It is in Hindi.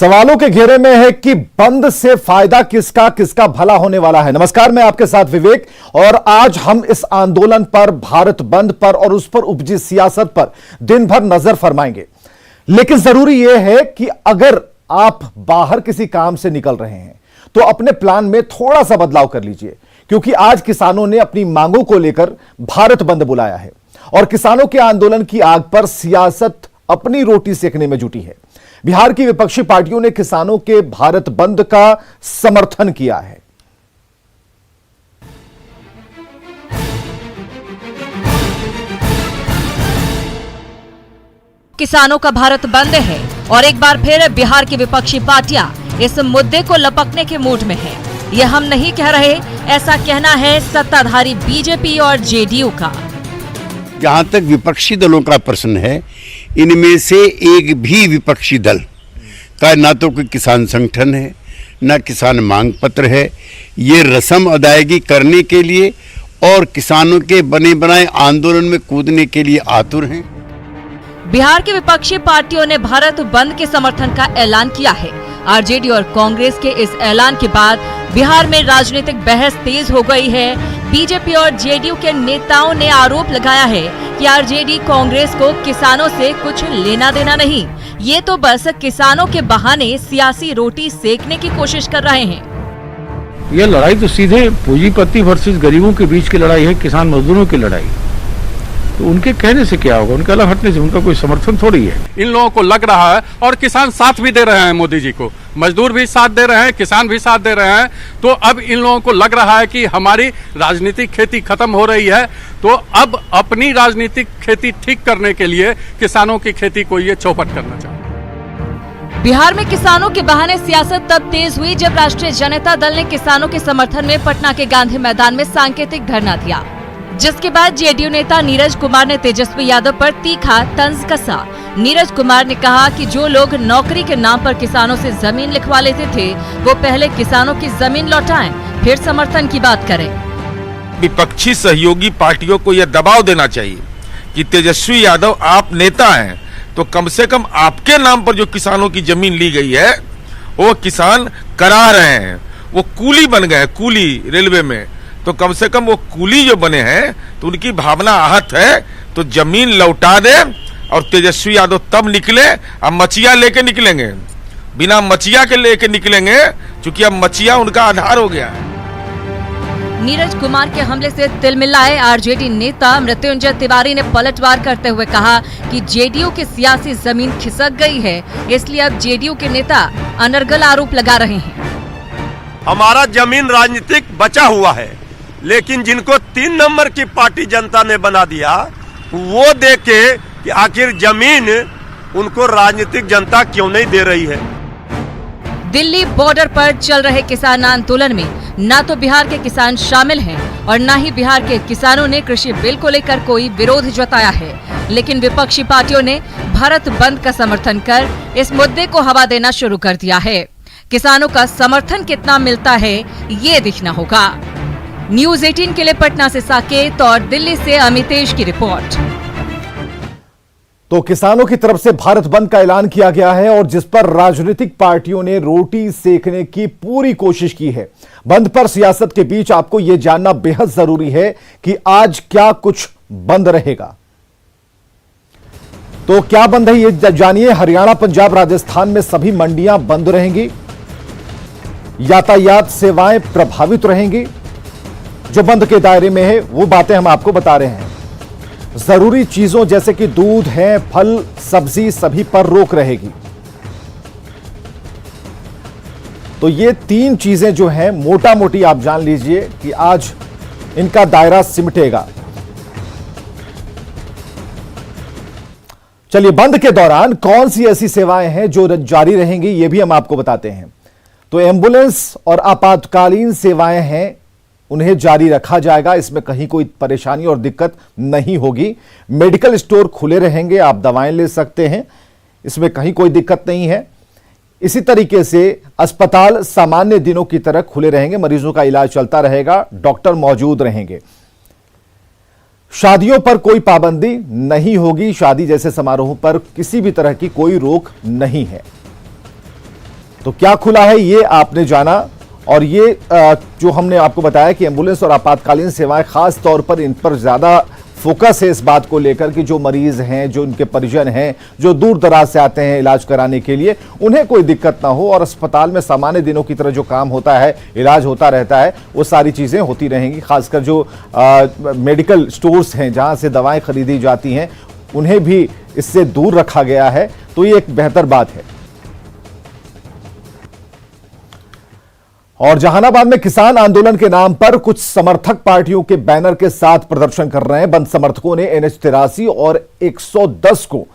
सवालों के घेरे में है कि बंद से फायदा किसका किसका भला होने वाला है। नमस्कार, मैं आपके साथ विवेक और आज हम इस आंदोलन पर, भारत बंद पर और उस पर उपजी सियासत पर दिन भर नजर फरमाएंगे। लेकिन जरूरी यह है कि अगर आप बाहर किसी काम से निकल रहे हैं तो अपने प्लान में थोड़ा सा बदलाव कर लीजिए, क्योंकि आज किसानों ने अपनी मांगों को लेकर भारत बंद बुलाया है और किसानों के आंदोलन की आग पर सियासत अपनी रोटी सेकने में जुटी है। बिहार की विपक्षी पार्टियों ने किसानों के भारत बंद का समर्थन किया है। किसानों का भारत बंद है और एक बार फिर बिहार की विपक्षी पार्टियां इस मुद्दे को लपकने के मूड में है। ये हम नहीं कह रहे, ऐसा कहना है सत्ताधारी बीजेपी और जेडीयू का। जहां तक विपक्षी दलों का प्रश्न है, इनमें से एक भी विपक्षी दल का ना तो कोई किसान संगठन है, ना किसान मांग पत्र है। ये रस्म अदायगी करने के लिए और किसानों के बने बनाए आंदोलन में कूदने के लिए आतुर हैं। बिहार की विपक्षी पार्टियों ने भारत बंद के समर्थन का ऐलान किया है। आरजेडी और कांग्रेस के इस ऐलान के बाद बिहार में राजनीतिक बहस तेज हो गई है। बीजेपी और जेडीयू के नेताओं ने आरोप लगाया है कि आरजेडी कांग्रेस को किसानों से कुछ लेना देना नहीं, ये तो बस किसानों के बहाने सियासी रोटी सेकने की कोशिश कर रहे हैं। ये लड़ाई तो सीधे पूंजीपति वर्सेस गरीबों के बीच की लड़ाई है, किसान मजदूरों की लड़ाई। तो उनके कहने से क्या होगा, उनके अलग हटने से उनका कोई समर्थन थोड़ी है। इन लोगों को लग रहा है, और किसान साथ भी दे रहे हैं मोदी जी को, मजदूर भी साथ दे रहे हैं, किसान भी साथ दे रहे हैं। तो अब इन लोगों को लग रहा है कि हमारी राजनीतिक खेती खत्म हो रही है, तो अब अपनी राजनीतिक खेती ठीक करने के लिए किसानों की खेती को ये चौपट करना चाहिए। बिहार में किसानों के बहाने सियासत तब तेज हुई जब राष्ट्रीय जनता दल ने किसानों के समर्थन में पटना के गांधी मैदान में सांकेतिक धरना दिया, जिसके बाद जेडीयू नेता नीरज कुमार ने तेजस्वी यादव पर तीखा तंज कसा। नीरज कुमार ने कहा कि जो लोग नौकरी के नाम पर किसानों से जमीन लिखवा लेते थे, वो पहले किसानों की जमीन लौटाएं, फिर समर्थन की बात करें। विपक्षी सहयोगी पार्टियों को यह दबाव देना चाहिए कि तेजस्वी यादव, आप नेता हैं, तो कम से कम आपके नाम पर जो किसानों की जमीन ली गई है वो किसान करा रहे हैं, वो कूली बन गए, कूली रेलवे में, तो कम से कम वो कूली जो बने हैं तो उनकी भावना आहत है, तो जमीन लौटा दे। और तेजस्वी यादव तब निकले, अब मचिया लेके निकलेंगे, बिना मचिया के लेके निकलेंगे, क्योंकि अब मचिया उनका आधार हो गया है। नीरज कुमार के हमले से तिलमिलाए आरजेडी नेता मृत्युंजय तिवारी ने पलटवार करते हुए कहा कि जेडीयू की सियासी जमीन खिसक गई है, इसलिए अब जेडीयू के नेता अनर्गल आरोप लगा रहे हैं। हमारा जमीन राजनीतिक बचा हुआ है, लेकिन जिनको 3 नंबर की पार्टी जनता ने बना दिया, वो देखे कि आखिर जमीन उनको राजनीतिक जनता क्यों नहीं दे रही है। दिल्ली बॉर्डर पर चल रहे किसान आंदोलन में न तो बिहार के किसान शामिल हैं और न ही बिहार के किसानों ने कृषि बिल को लेकर कोई विरोध जताया है, लेकिन विपक्षी पार्टियों ने भारत बंद का समर्थन कर इस मुद्दे को हवा देना शुरू कर दिया है। किसानों का समर्थन कितना मिलता है, ये दिखना होगा। न्यूज़ 18 के लिए पटना से साकेत और दिल्ली से अमितेश की रिपोर्ट। तो किसानों की तरफ से भारत बंद का ऐलान किया गया है और जिस पर राजनीतिक पार्टियों ने रोटी सेकने की पूरी कोशिश की है। बंद पर सियासत के बीच आपको यह जानना बेहद जरूरी है कि आज क्या कुछ बंद रहेगा। तो क्या बंद है, ये जानिए। हरियाणा, पंजाब, राजस्थान में सभी मंडियां बंद रहेंगी, यातायात सेवाएं प्रभावित रहेंगी। जो बंद के दायरे में है वो बातें हम आपको बता रहे हैं। जरूरी चीजों जैसे कि दूध है, फल, सब्जी, सभी पर रोक रहेगी। तो ये 3 चीजें जो हैं, मोटा मोटी आप जान लीजिए कि आज इनका दायरा सिमटेगा। चलिए, बंद के दौरान कौन सी ऐसी सेवाएं हैं जो जारी रहेंगी, ये भी हम आपको बताते हैं। तो एम्बुलेंस और आपातकालीन सेवाएं हैं, उन्हें जारी रखा जाएगा, इसमें कहीं कोई परेशानी और दिक्कत नहीं होगी। मेडिकल स्टोर खुले रहेंगे, आप दवाएं ले सकते हैं, इसमें कहीं कोई दिक्कत नहीं है। इसी तरीके से अस्पताल सामान्य दिनों की तरह खुले रहेंगे, मरीजों का इलाज चलता रहेगा, डॉक्टर मौजूद रहेंगे। शादियों पर कोई पाबंदी नहीं होगी, शादी जैसे समारोह पर किसी भी तरह की कोई रोक नहीं है। तो क्या खुला है ये आपने जाना। और ये जो हमने आपको बताया कि एम्बुलेंस और आपातकालीन सेवाएं खास तौर पर इन पर ज्यादा फोकस है इस बात को लेकर कि जो मरीज हैं, जो उनके परिजन हैं, जो दूर दराज से आते हैं इलाज कराने के लिए, उन्हें कोई दिक्कत ना हो और अस्पताल में सामान्य दिनों की तरह जो काम होता है, इलाज होता रहता है, वो सारी चीजें होती रहेंगी। खासकर जो मेडिकल स्टोर्स हैं जहां से दवाएं खरीदी जाती हैं, उन्हें भी इससे दूर रखा गया है। तो ये एक बेहतर बात है। और जहानाबाद में किसान आंदोलन के नाम पर कुछ समर्थक पार्टियों के बैनर के साथ प्रदर्शन कर रहे हैं। बंद समर्थकों ने NH 83 और 110 को